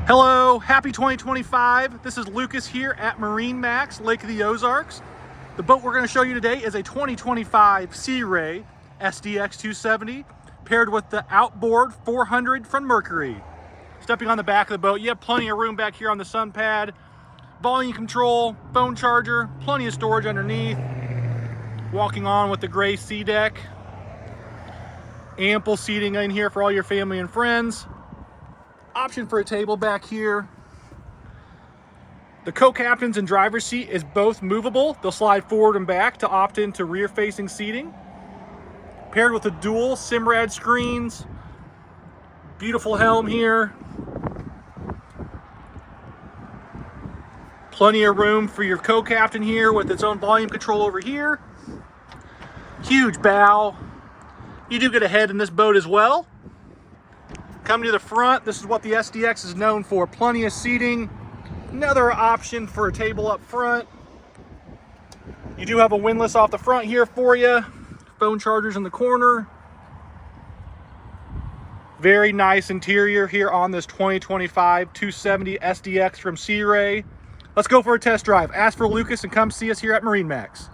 Hello, happy 2025. This is Lucas here at MarineMax, Lake of the Ozarks. The boat we're going to show you today is a 2025 Sea Ray SDX 270 paired with the Outboard 400 from Mercury. Stepping on the back of the boat, you have plenty of room back here on the sun pad, volume control, phone charger, plenty of storage underneath. Walking on with the gray sea deck. Ample seating in here for all your family and friends. Option for a table back here. The co-captain's and driver's seat is both movable. They'll slide forward and back to opt into rear-facing seating. Paired with the dual Simrad screens. Beautiful helm here. Plenty of room for your co-captain here with its own volume control over here. Huge bow. You do get a head in this boat as well. Coming to the front, this is what the SDX is known for. Plenty of seating. Another option for a table up front. You do have a windlass off the front here for you. Phone chargers in the corner. Very nice interior here on this 2025 270 SDX from Sea Ray. Let's go for a test drive. Ask for Lucas and come see us here at MarineMax.